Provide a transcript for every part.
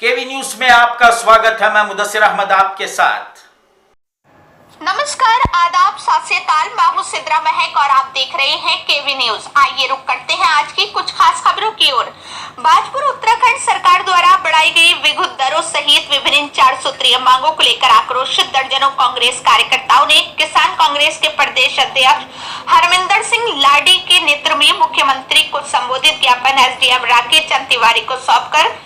केवी news में आपका स्वागत है। मैं मुदस्सिर अहमद आपके साथ। नमस्कार, आदाब, सत श्री अकाल। मैं हूं सिद्रा महक और आप देख रहे हैं केवी न्यूज। आइए रुक करते हैं आज की कुछ खास खबरों की ओर। भाजपुर उत्तराखंड सरकार द्वारा बढ़ाई गई विद्युत दरों सहित विभिन्न 4 सूत्रीय मांगों को लेकर आक्रोशित दर्जनों कांग्रेस कार्यकर्ताओं ने किसान कांग्रेस के प्रदेश अध्यक्ष हरमिंदर सिंह लाडी के नेतृत्व में मुख्यमंत्री को संबोधित ज्ञापन एसडीएम राकेश चंद तिवारी को सौंपकर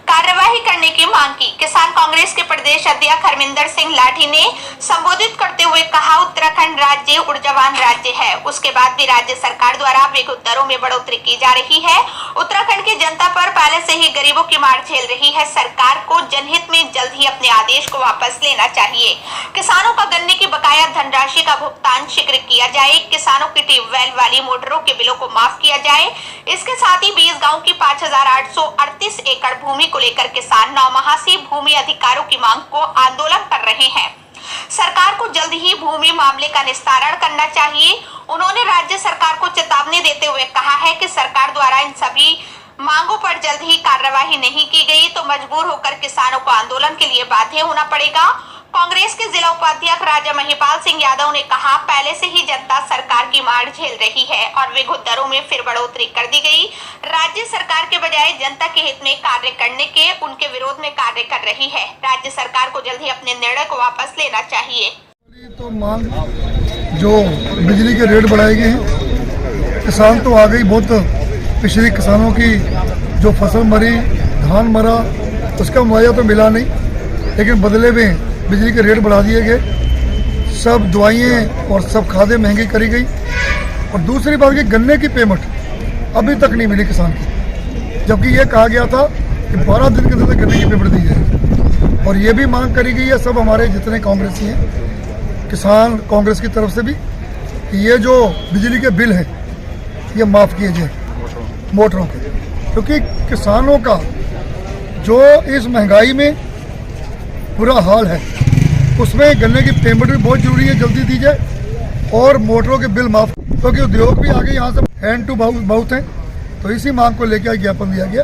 कार्यवाही करने की मांग की। किसान कांग्रेस के प्रदेश अध्यक्ष हरमिंदर सिंह लाठी ने संबोधित करते हुए कहा, उत्तराखंड राज्य ऊर्जावान राज्य है, उसके बाद भी राज्य सरकार द्वारा विद्युत दरों में बढ़ोतरी की जा रही है। उत्तराखंड की जनता पर पहले से ही गरीबों की मार झेल रही है। सरकार को जनहित में जल्द ही अपने आदेश को वापस लेना चाहिए। किसानों का गन्ने की बकाया धनराशि का भुगतान शीघ्र किया जाए। किसानों की ट्यूबवेल वाली मोटरों के बिलों को माफ किया जाए। इसके साथ ही 20 गाँव की 5838 एकड़ भूमि को लेकर किसान 9 माह से भूमि अधिकारों की मांग को आंदोलन कर रहे हैं। सरकार को जल्द ही भूमि मामले का निस्तारण करना चाहिए। उन्होंने राज्य सरकार को चेतावनी देते हुए कहा है कि सरकार द्वारा इन सभी मांगों पर जल्द ही कार्यवाही नहीं की गई तो मजबूर होकर किसानों को आंदोलन के लिए बाध्य होना पड़ेगा। कांग्रेस के जिला उपाध्यक्ष राजा महिपाल सिंह यादव ने कहा, पहले से ही जनता सरकार की मार झेल रही है और विद्युत दरों में फिर बढ़ोतरी कर दी गई। राज्य सरकार के बजाय जनता के हित में कार्य करने के उनके विरोध में कार्य कर रही है। राज्य सरकार को जल्द ही अपने निर्णय को वापस लेना चाहिए। तो मांग जो बिजली के रेट बढ़ाए गए हैं, किसान तो आ गई बहुत। पिछले किसानों की जो फसल मरी, धान मरा, उसका मुआवजा तो मिला नहीं, लेकिन बदले में बिजली के रेट बढ़ा दिए गए। सब दवाइयाँ और सब खादें महंगी करी गई। और दूसरी बात कि गन्ने की पेमेंट अभी तक नहीं मिली किसान की, जबकि ये कहा गया था कि 12 दिन के अंदर गन्ने की पेमेंट दी जाए। और ये भी मांग करी गई है सब हमारे जितने कांग्रेसी हैं, किसान कांग्रेस की तरफ से भी, कि ये जो बिजली के बिल हैं ये माफ़ किए जाए मोटरों के, क्योंकि किसानों का जो इस महंगाई में बुरा हाल है, उसमें गन्ने की पेमेंट भी बहुत जरूरी है, जल्दी दी जाए और मोटरों के बिल माफ, क्योंकि उद्योग भी आगे यहाँ से हैंड टू माउथ हैं। तो इसी मांग को लेकर ज्ञापन दिया गया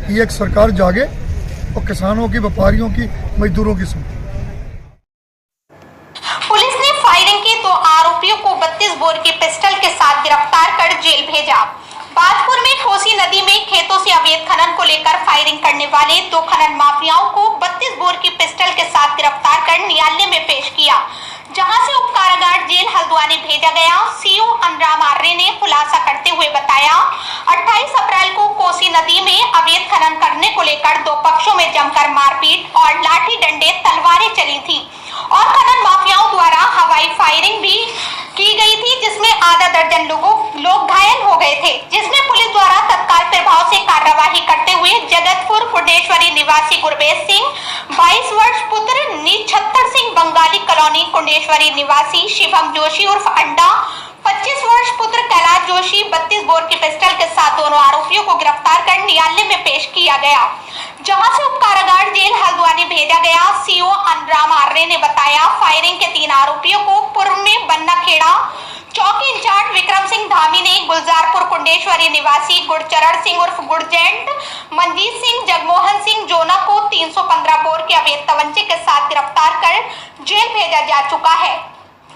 कि एक सरकार जागे और किसानों की, व्यापारियों की, मजदूरों की सुने। पुलिस ने फायरिंग के 2 आरोपियों को 32 बोर की पिस्टल के साथ गिरफ्तार कर जेल भेजा। भाजपुर में कोसी नदी में खेतों से अवैध खनन को लेकर फायरिंग करने वाले 2 खनन माफियाओं को 32 बोर की पिस्टल के साथ गिरफ्तार कर न्यायालय में पेश किया, जहां से उप कारागार जेल हल्द्वानी भेजा गया। सीओ अनुराम आर्य ने खुलासा करते हुए बताया, 28 अप्रैल को कोसी नदी में अवैध खनन करने को लेकर 2 पक्षों में जमकर मारपीट और लाठी डंडे तलवारें चली थी और खनन माफियाओं द्वारा हवाई फायरिंग भी की गई थी, जिसमें आधा दर्जन लोग घायल हो गए थे, जिसमें पुलिस द्वारा तत्काल प्रभाव से कार्यवाही करते हुए जगतपुर कुंडेश्वरी निवासी गुरबेज सिंह, 22 वर्ष पुत्र निछत्तर सिंह, बंगाली कॉलोनी कुंडेश्वरी निवासी शिवम जोशी उर्फ अंडा, 25 वर्ष पुत्र कैलाश जोशी, 32 बोर की पिस्टल के साथ दोनों आरोपियों को गिरफ्तार कर न्यायालय में पेश किया गया, जहां से उप कारागार जेल हल्द्वानी भेजा गया। सीओ अनुराम आर्य ने बताया, फायरिंग के 3 आरोपियों को पूर्व में बन्ना खेड़ा चौकी इंचार्ज विक्रम सिंह धामी ने गुलजारपुर कुंडेश्वरी निवासी गुरचरण सिंह उर्फ गुरजेंट, मनजीत सिंह, जगमोहन सिंह जोना को 315 बोर के अवैध तवंचे के साथ गिरफ्तार कर जेल भेजा जा चुका है।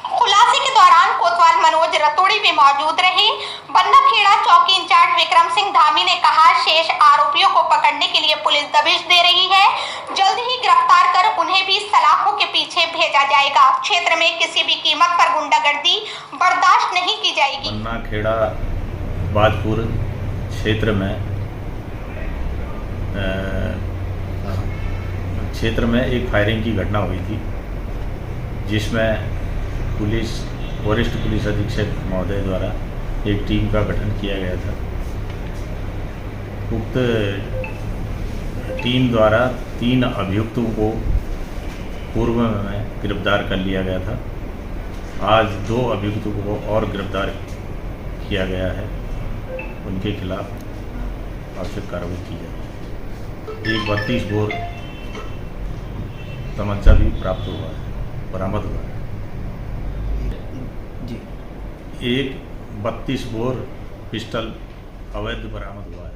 खुलासे के दौरान कोतवाल मनोज रतोड़ी भी मौजूद रहे। बन्ना खेड़ा चौकी इंचार्ज विक्रम सिंह धामी ने कहा, शेष आरोपियों को पकड़ने के लिए पुलिस दबिश दे रही है, जल्द ही गिरफ्तार कर उन्हें भी सलाखों के पीछे भेजा जाएगा। क्षेत्र में किसी भी कीमत पर गुंडागर्दी बर्दाश्त नहीं की जाएगी। बन्ना खेड़ा भाजपुर क्षेत्र में एक फायरिंग की घटना हुई थी, जिसमें वरिष्ठ पुलिस अधीक्षक महोदय द्वारा एक टीम का गठन किया गया था। उक्त टीम द्वारा 3 अभियुक्तों को पूर्व में गिरफ्तार कर लिया गया था। आज 2 अभियुक्तों को और गिरफ्तार किया गया है, उनके खिलाफ आवश्यक कार्रवाई की जाएगी। एक 32 बोर तमंचा भी प्राप्त हुआ है, बरामद हुआ है। एक 32 बोर पिस्टल अवैध बरामद हुआ है।